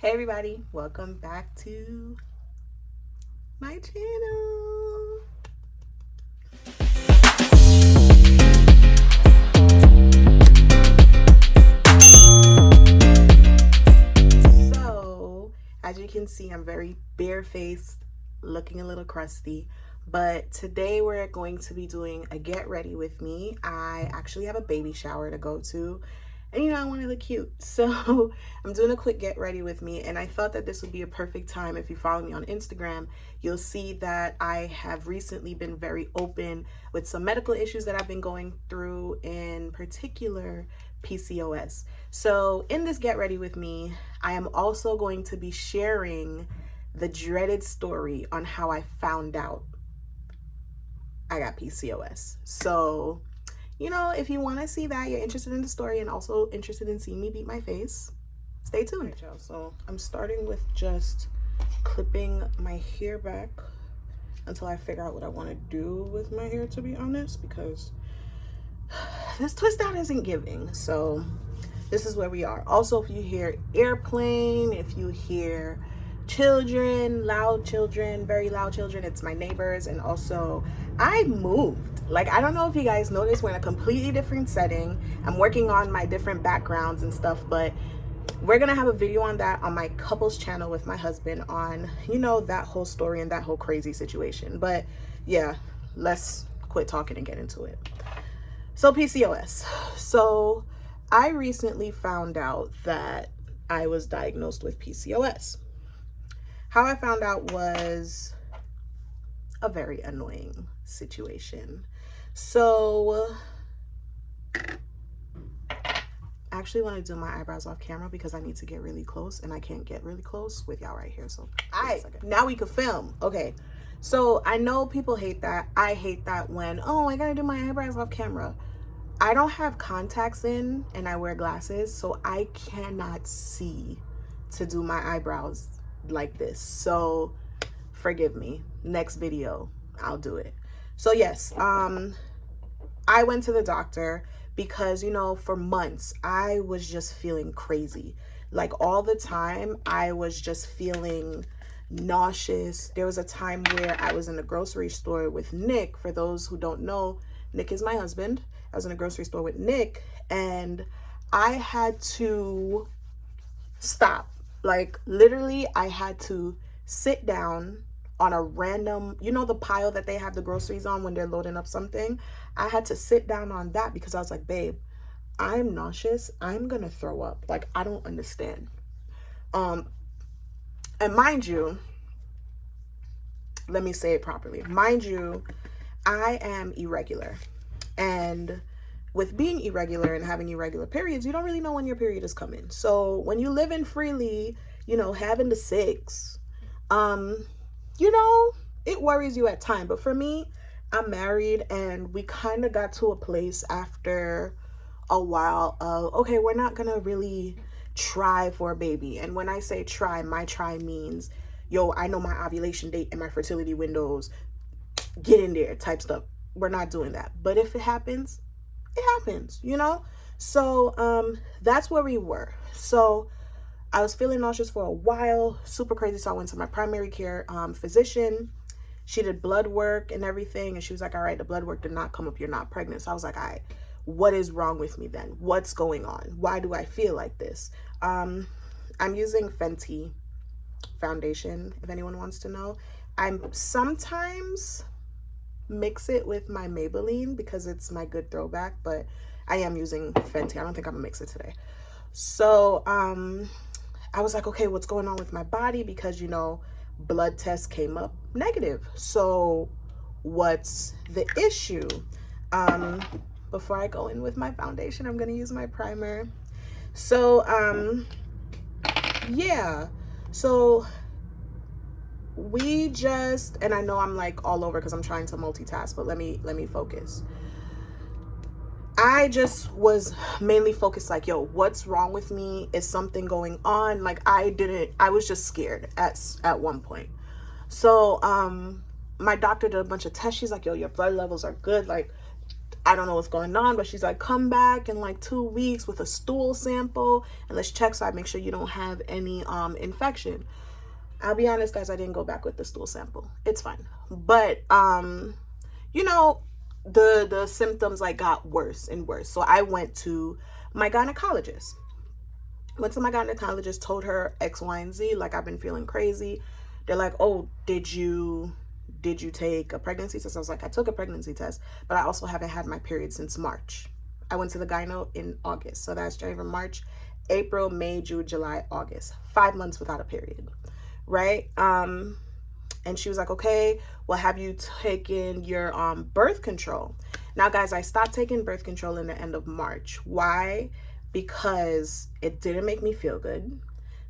Hey everybody, welcome back to my channel. So, as you can see, I'm very barefaced, looking a little crusty. But today we're going to be doing a get ready with me. I actually have a baby shower to go to. And I want to look cute. So I'm doing a quick get ready with me. And I thought that this would be a perfect time. If you follow me on Instagram, you'll see that I have recently been very open with some medical issues that I've been going through, in particular PCOS. So in this get ready with me, I am also going to be sharing the dreaded story on how I found out I got PCOS. So if you want to see that, you're interested in the story and also interested in seeing me beat my face, stay tuned. Right, y'all. So I'm starting with just clipping my hair back until I figure out what I want to do with my hair, to be honest, because this twist out isn't giving. So this is where we are. Also, if you hear airplane, if you hear children, loud children, very loud children, it's my neighbors. And also, I moved. Like, I don't know if you guys noticed, we're in a completely different setting. I'm working on my different backgrounds and stuff, but we're gonna have a video on that on my couples channel with my husband on, that whole story and that whole crazy situation. But yeah, let's quit talking and get into it. So PCOS. So I recently found out that I was diagnosed with PCOS. How I found out was a very annoying situation. So I actually want to do my eyebrows off camera because I need to get really close and I can't get really close with y'all right here. So now we can film. Okay. So I know people hate that. I hate that when, I gotta do my eyebrows off camera. I don't have contacts in and I wear glasses, so I cannot see to do my eyebrows like this. So forgive me. Next video, I'll do it. So yes, I went to the doctor because, for months I was just feeling crazy. Like all the time, I was just feeling nauseous. There was a time where I was in the grocery store with Nick. For those who don't know, Nick is my husband. I was in a grocery store with Nick and I had to stop. Like literally, I had to sit down on a random, the pile that they have the groceries on when they're loading up something. I had to sit down on that because I was like, babe, I'm nauseous. I'm going to throw up. Like, I don't understand. And mind you, let me say it properly. Mind you, I am irregular. And with being irregular and having irregular periods, you don't really know when your period is coming. So when you live in freely, having the six, it worries you at times. But for me, I'm married and we kind of got to a place after a while of, okay, we're not going to really try for a baby. And when I say try, my try means, I know my ovulation date and my fertility windows, get in there type stuff. We're not doing that. But if it happens, it happens, So that's where we were. So I was feeling nauseous for a while, super crazy. So I went to my primary care physician. She did blood work and everything. And she was like, all right, the blood work did not come up. You're not pregnant. So I was like, all right, what is wrong with me then? What's going on? Why do I feel like this? I'm using Fenty foundation, if anyone wants to know. I'm sometimes mix it with my Maybelline because it's my good throwback, but I am using Fenty. I don't think I'm gonna mix it today. So I was like, okay, what's going on with my body? Because blood tests came up negative. So what's the issue? Before I go in with my foundation, I'm gonna use my primer. So yeah, so and I know I'm like all over because I'm trying to multitask, but let me focus. I just was mainly focused like, what's wrong with me? Is something going on? Like I was just scared at one point. So my doctor did a bunch of tests. She's like, your blood levels are good. Like I don't know what's going on, but she's like, come back in like 2 weeks with a stool sample and let's check so I make sure you don't have any infection. I'll be honest, guys, I didn't go back with the stool sample. It's fine. But you know, the symptoms like got worse and worse. So I went to my gynecologist. Told her X, Y, and Z, like I've been feeling crazy. They're like, oh, did you take a pregnancy test? I was like, I took a pregnancy test, but I also haven't had my period since March. I went to the gyno in August. So that's January, March, April, May, June, July, August. 5 months without a period, right? And she was like, okay, well, have you taken your birth control? Now, guys, I stopped taking birth control in the end of March. Why? Because it didn't make me feel good.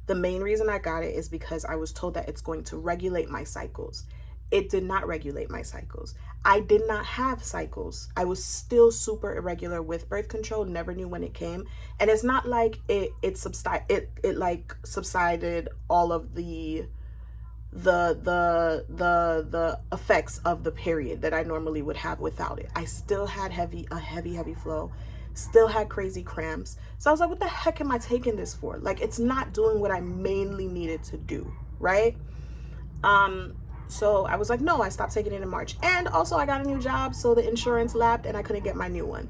The main reason I got it is because I was told that it's going to regulate my cycles. It did not regulate my cycles. I did not have cycles. I was still super irregular with birth control, never knew when it came. And it's not like it subsided all of the effects of the period that I normally would have without it. I still had a heavy flow, still had crazy cramps. So I was like, what the heck am I taking this for? Like, it's not doing what I mainly needed to do, right? So I was like, no, I stopped taking it in March. And also I got a new job, so the insurance lapsed and I couldn't get my new one.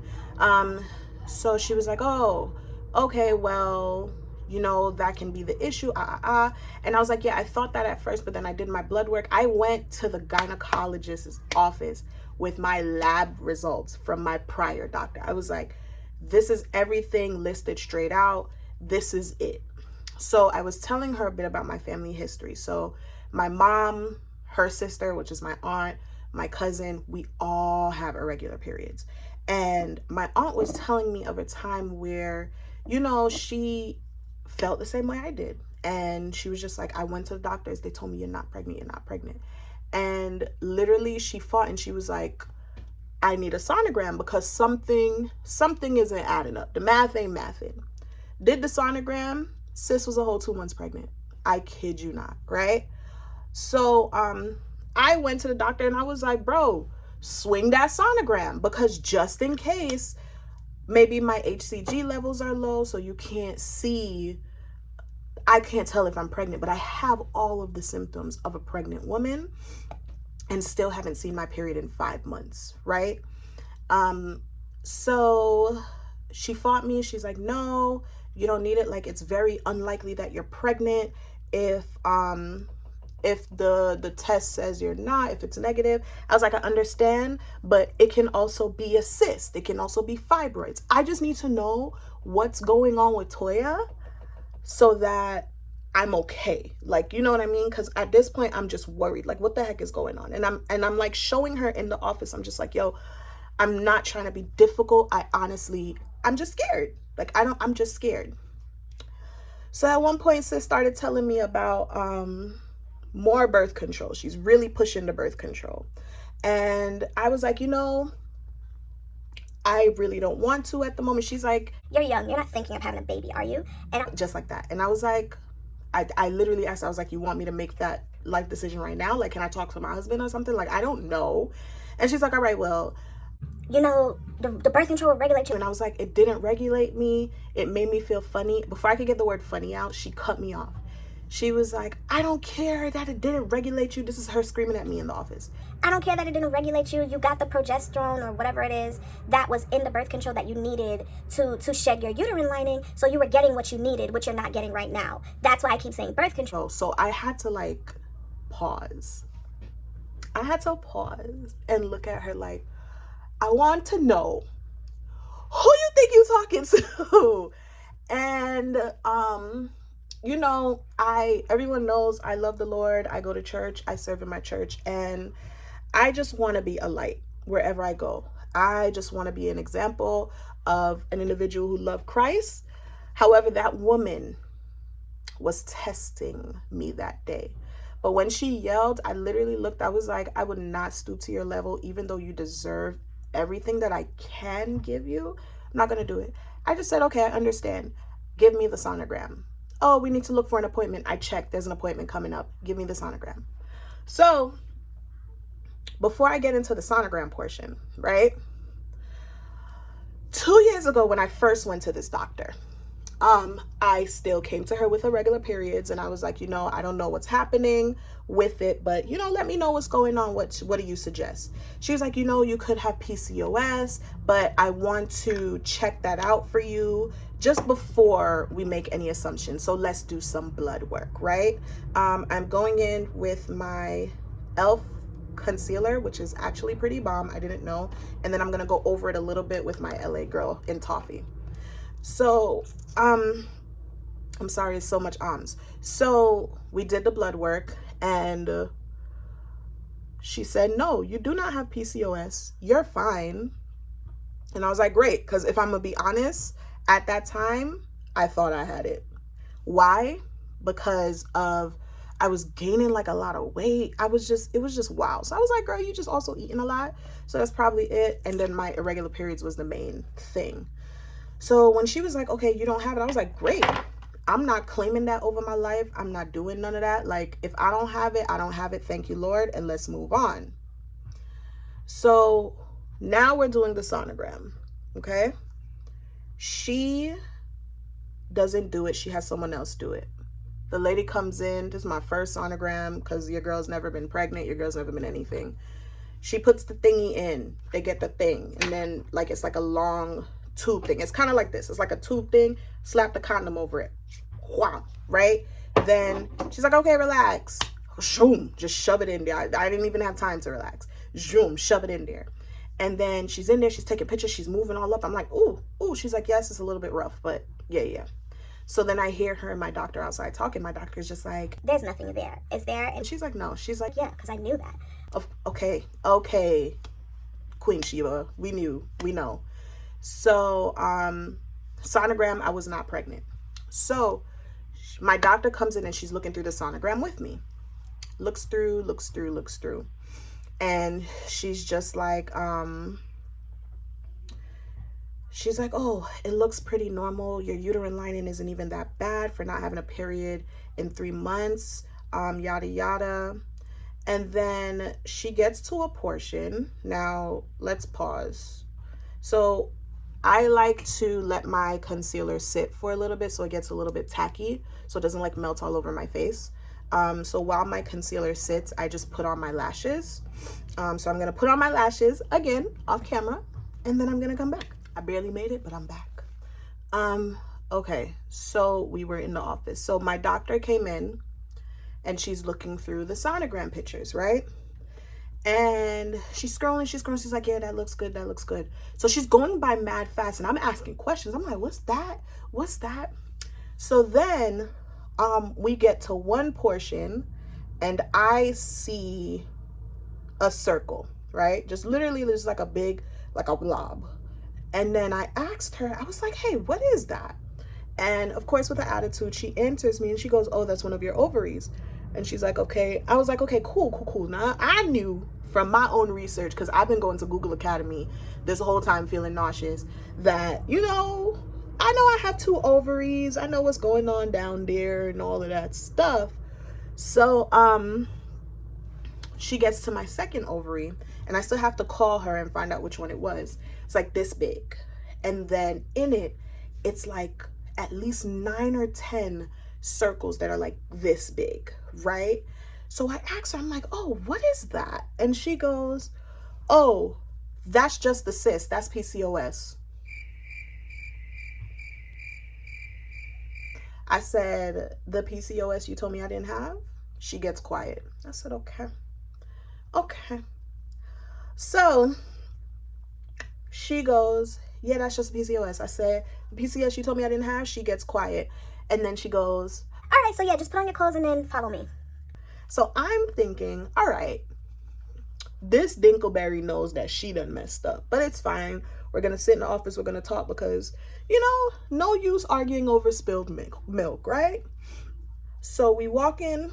So she was like, oh, okay, well, you know, that can be the issue. And I was like, yeah, I thought that at first, but then I did my blood work. I went to the gynecologist's office with my lab results from my prior doctor. I was like, this is everything listed straight out. This is it. So I was telling her a bit about my family history. So my mom, her sister, which is my aunt, my cousin, we all have irregular periods. And my aunt was telling me of a time where, you know, she felt the same way I did. And she was just like, I went to the doctors. They told me you're not pregnant. And literally she fought and she was like, I need a sonogram because something isn't adding up. The math ain't mathing. Did the sonogram, sis was a whole 2 months pregnant. I kid you not, right? So I went to the doctor and I was like, bro, swing that sonogram because just in case maybe my HCG levels are low, so you can't see, I can't tell if I'm pregnant, but I have all of the symptoms of a pregnant woman and still haven't seen my period in 5 months, right? So she fought me. She's like, no, you don't need it. Like, it's very unlikely that you're pregnant if the test says you're not, if it's negative. I was like, I understand, but it can also be a cyst. It can also be fibroids. I just need to know what's going on with Toya so that I'm okay. Like, you know what I mean? Because at this point, I'm just worried. Like, what the heck is going on? And I'm like showing her in the office. I'm just like, yo, I'm not trying to be difficult. I'm just scared. Like, I'm just scared. So at one point, sis started telling me about more birth control. She's really pushing the birth control. And I was like, you know, I really don't want to at the moment. She's like, you're young. You're not thinking of having a baby, are you? And just like that. And I was like, I literally asked, I was like, you want me to make that life decision right now? Like, can I talk to my husband or something? Like, I don't know. And she's like, all right, well, you know, the birth control will regulate you. And I was like, it didn't regulate me. It made me feel funny. Before I could get the word funny out, she cut me off. She was like, I don't care that it didn't regulate you. This is her screaming at me in the office. I don't care that it didn't regulate you. You got the progesterone or whatever it is that was in the birth control that you needed to shed your uterine lining. So you were getting what you needed, which you're not getting right now. That's why I keep saying birth control. So I had to like pause. I had to pause and look at her like, I want to know who you think you're talking to. And, you know, everyone knows I love the Lord. I go to church. I serve in my church. And I just want to be a light wherever I go. I just want to be an example of an individual who loved Christ. However, that woman was testing me that day. But when she yelled, I literally looked, I was like, I would not stoop to your level, even though you deserve everything that I can give you. I'm not going to do it. I just said, okay, I understand. Give me the sonogram. Oh, we need to look for an appointment. I checked. There's an appointment coming up. Give me the sonogram. So before I get into the sonogram portion, right? 2 years ago, when I first went to this doctor, I still came to her with irregular periods, and I was like, I don't know what's happening with it, but let me know what's going on. What do you suggest? She was like, you could have PCOS, but I want to check that out for you just before we make any assumptions. So let's do some blood work, right? I'm going in with my elf concealer, which is actually pretty bomb. I didn't know. And then I'm gonna go over it a little bit with my LA Girl in Toffee. So I'm sorry, it's so much arms. So we did the blood work, and she said, no, you do not have PCOS, you're fine. And I was like, great, because if I'm gonna be honest, at that time I thought I had it. Why? Because I was gaining like a lot of weight. It was just wow. So I was like, girl, you just also eating a lot, so that's probably it. And then my irregular periods was the main thing. So when she was like, okay, you don't have it, I was like, great. I'm not claiming that over my life. I'm not doing none of that. Like, if I don't have it, I don't have it. Thank you, Lord, and let's move on. So now we're doing the sonogram, okay? She doesn't do it. She has someone else do it. The lady comes in. This is my first sonogram, because your girl's never been pregnant. Your girl's never been anything. She puts the thingy in. They get the thing. And then, like, it's like a long tube thing. It's kind of like this. It's like a tube thing. Slap the condom over it. Wow. Right? Then she's like, okay, relax. Shoom. Just shove it in there. I didn't even have time to relax. Zoom. Shove it in there. And then she's in there. She's taking pictures. She's moving all up. I'm like, ooh. She's like, yes, it's a little bit rough, but yeah. So then I hear her and my doctor outside talking. My doctor's just like, there's nothing there. Is there? And she's like, no. She's like, yeah, because I knew that. Okay. Queen Sheba, we know. So, sonogram, I was not pregnant. So my doctor comes in and she's looking through the sonogram with me. Looks through. And she's just like, she's like, oh, it looks pretty normal. Your uterine lining isn't even that bad for not having a period in 3 months, yada, yada. And then she gets to a portion. Now, let's pause. So I like to let my concealer sit for a little bit so it gets a little bit tacky, so it doesn't like melt all over my face. So while my concealer sits, I just put on my lashes. So I'm going to put on my lashes again off camera, and then I'm going to come back. I barely made it, but I'm back. Okay, so we were in the office. So my doctor came in, and she's looking through the sonogram pictures, right? And she's scrolling. She's like, yeah, that looks good. So she's going by mad fast, and I'm asking questions. I'm like, what's that? So then we get to one portion, and I see a circle, right? Just literally there's like a big, like a blob. And then I asked her, I was like, hey, what is that? And of course, with an attitude, she answers me and she goes, oh, that's one of your ovaries. And she's like, okay. I was like, okay, cool. Now I knew from my own research, because I've been going to Google Academy this whole time feeling nauseous, that, I know I have 2 ovaries. I know what's going on down there and all of that stuff. So, she gets to my second ovary, and I still have to call her and find out which one it was. It's like this big. And then in it, it's like at least 9 or 10 circles that are like this big, right? So I asked her, I'm like, oh, what is that? And she goes, oh, that's just the cyst. That's PCOS. I said, the PCOS you told me I didn't have? She gets quiet. I said, okay. So she goes, yeah, that's just PCOS. I said, the PCOS you told me I didn't have? She gets quiet. And then she goes, all right, so yeah, just put on your clothes and then follow me. So I'm thinking, all right, this Dinkleberry knows that she done messed up, but it's fine. We're going to sit in the office. We're going to talk because, no use arguing over spilled milk, right? So we walk in.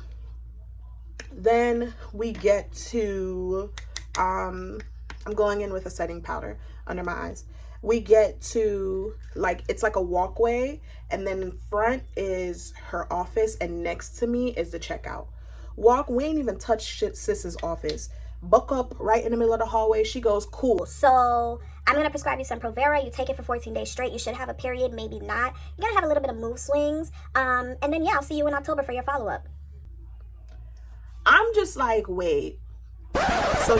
Then we get to, I'm going in with a setting powder under my eyes. We get to, it's like a walkway, and then in front is her office, and next to me is the checkout. We ain't even touched Sis's office. Book up right in the middle of the hallway. She goes, cool. So I'm going to prescribe you some Provera. You take it for 14 days straight. You should have a period, maybe not. You're going to have a little bit of mood swings. And then, yeah, I'll see you in October for your follow-up. I'm just like, wait. So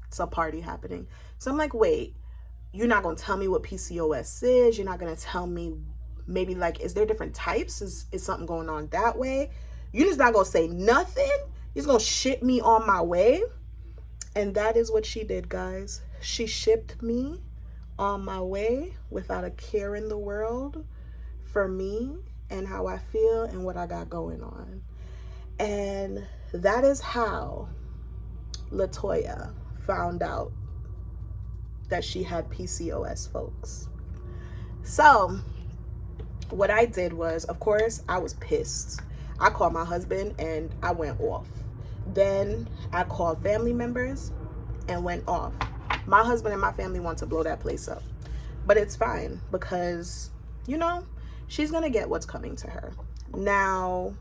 it's a party happening. So I'm like, wait, you're not going to tell me what PCOS is. You're not going to tell me maybe like, is there different types? Is something going on that way? You're just not going to say nothing. You're just going to ship me on my way. And that is what she did, guys. She shipped me on my way without a care in the world for me and how I feel and what I got going on. And that is how Latoya found out that she had PCOS, folks. So what I did was, of course, I was pissed. I called my husband and I went off. Then I called family members and went off. My husband and my family want to blow that place up. But it's fine because, you know, she's going to get what's coming to her. Now,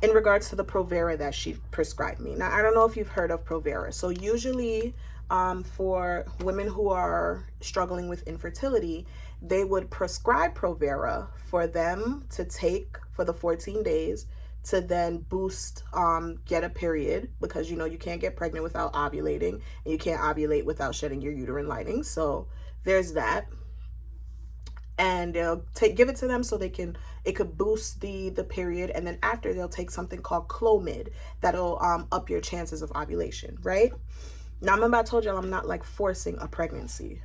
in regards to the Provera that she prescribed me. Now, I don't know if you've heard of Provera. So usually for women who are struggling with infertility, they would prescribe Provera for them to take for the 14 days to then boost, get a period, because, you know, you can't get pregnant without ovulating, and you can't ovulate without shedding your uterine lining. So there's that. And they'll give it to them so it could boost the period. And then after, they'll take something called Clomid that'll up your chances of ovulation, right? Now, remember I told y'all I'm not like forcing a pregnancy.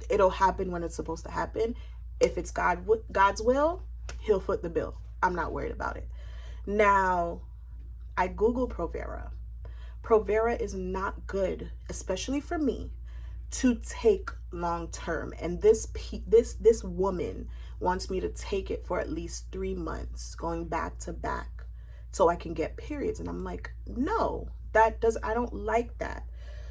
It'll happen when it's supposed to happen. If it's God's will, he'll foot the bill. I'm not worried about it. Now, I Googled Provera. Provera is not good, especially for me, to take long term. And this woman wants me to take it for at least 3 months, going back to back, so I can get periods. And I'm like, no, I don't like that.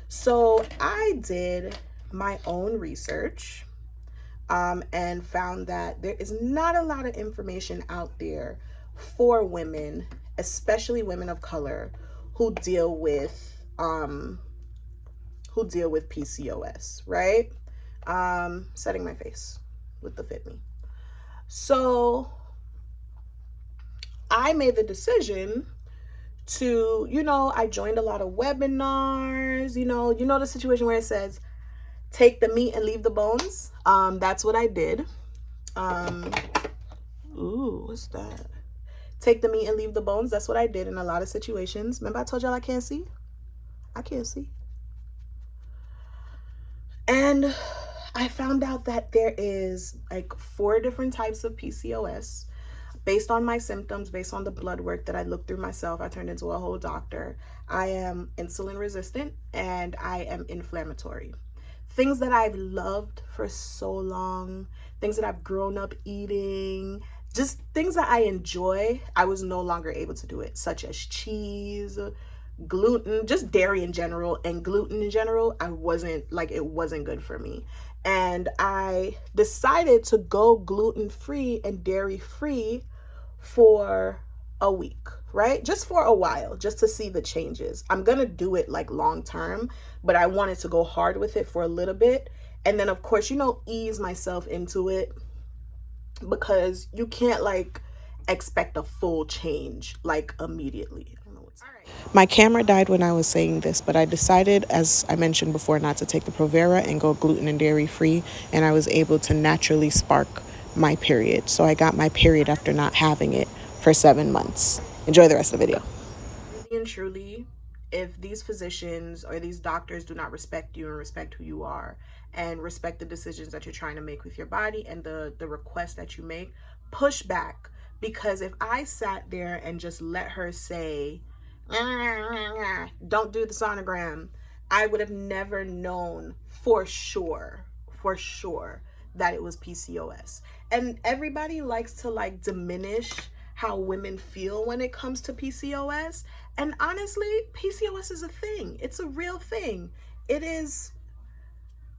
So I did my own research and found that there is not a lot of information out there for women, especially women of color, who deal with PCOS, right? Setting my face with the Fit Me. So I made the decision to, I joined a lot of webinars, the situation where it says, take the meat and leave the bones. That's what I did. Ooh, what's that? Take the meat and leave the bones. That's what I did in a lot of situations. Remember I told y'all I can't see? I can't see. And I found out that there is like 4 different types of PCOS. Based on my symptoms, based on the blood work that I looked through myself, I turned into a whole doctor. I am insulin resistant and I am inflammatory. Things that I've loved for so long, things that I've grown up eating, just things that I enjoy, I was no longer able to do it, such as cheese, gluten, just dairy in general, and gluten in general. It wasn't good for me. And I decided to go gluten-free and dairy-free for a week, right? Just for a while, just to see the changes. I'm going to do it like long term, but I wanted to go hard with it for a little bit. And then, of course, ease myself into it, because you can't like expect a full change like immediately. My camera died when I was saying this, but I decided, as I mentioned before, not to take the Provera and go gluten and dairy free, and I was able to naturally spark my period. So I got my period after not having it for 7 months. Enjoy the rest of the video. Really and truly, if these physicians or these doctors do not respect you and respect who you are and respect the decisions that you're trying to make with your body and the requests that you make, push back. Because if I sat there and just let her say, don't do the sonogram, I would have never known for sure that it was PCOS. And everybody likes to like diminish how women feel when it comes to PCOS. And honestly, PCOS is a thing. It's a real thing. It is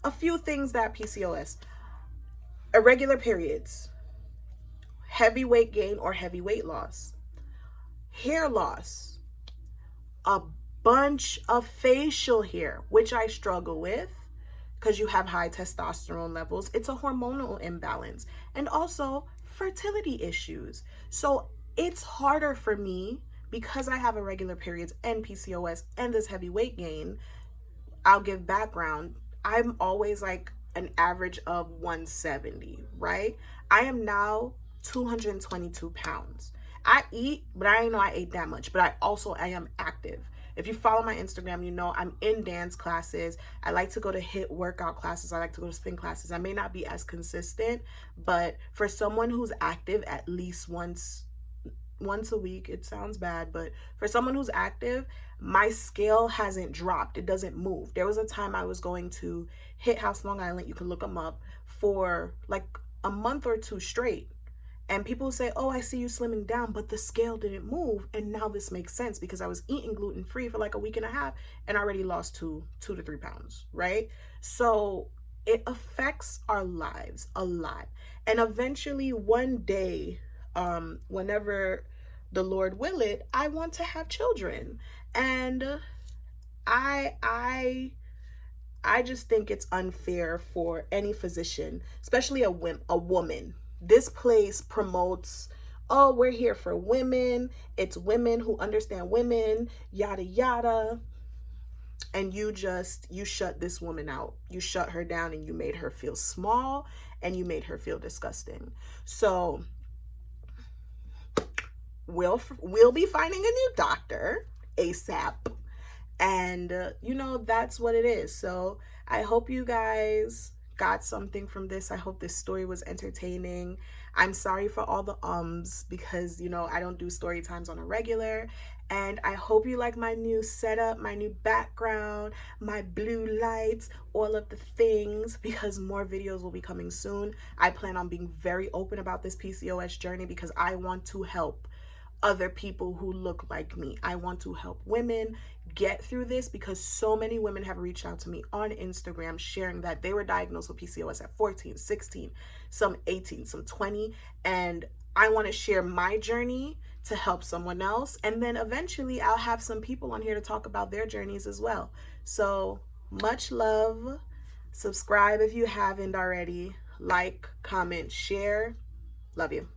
a few things that PCOS: irregular periods, heavy weight gain or heavy weight loss, hair loss, a bunch of facial hair, which I struggle with because you have high testosterone levels. It's a hormonal imbalance, and also fertility issues. So it's harder for me because I have irregular periods and PCOS and this heavy weight gain. I'll give background. I'm always like an average of 170, right? I am now 222 pounds. I eat, but I didn't know I ate that much. But I am active. If you follow my Instagram, you know I'm in dance classes. I like to go to HIIT workout classes. I like to go to spin classes. I may not be as consistent, but for someone who's active at least once a week, it sounds bad, but for someone who's active, my scale hasn't dropped. It doesn't move. There was a time I was going to HIIT House Long Island, you can look them up, for like a month or two straight. And people say, oh, I see you slimming down, but the scale didn't move. And now this makes sense because I was eating gluten free for like a week and a half and I already lost 2 to 3 pounds, right? So it affects our lives a lot. And eventually one day, whenever the Lord will it, I want to have children. And I I I just think it's unfair for any physician, especially a woman. This place promotes, oh, we're here for women. It's women who understand women, yada yada. And you shut this woman out. You shut her down and you made her feel small and you made her feel disgusting. So we'll be finding a new doctor ASAP. And that's what it is. So I hope you guys got something from this. I hope this story was entertaining. I'm sorry for all the because I don't do story times on a regular. And I hope you like my new setup, my new background, my blue lights, all of the things, because more videos will be coming soon. I plan on being very open about this PCOS journey because I want to help other people who look like me. I want to help women get through this because so many women have reached out to me on Instagram sharing that they were diagnosed with PCOS at 14, 16, some 18, some 20. And I want to share my journey to help someone else. And then eventually I'll have some people on here to talk about their journeys as well. So much love. Subscribe if you haven't already. Like, comment, share. Love you.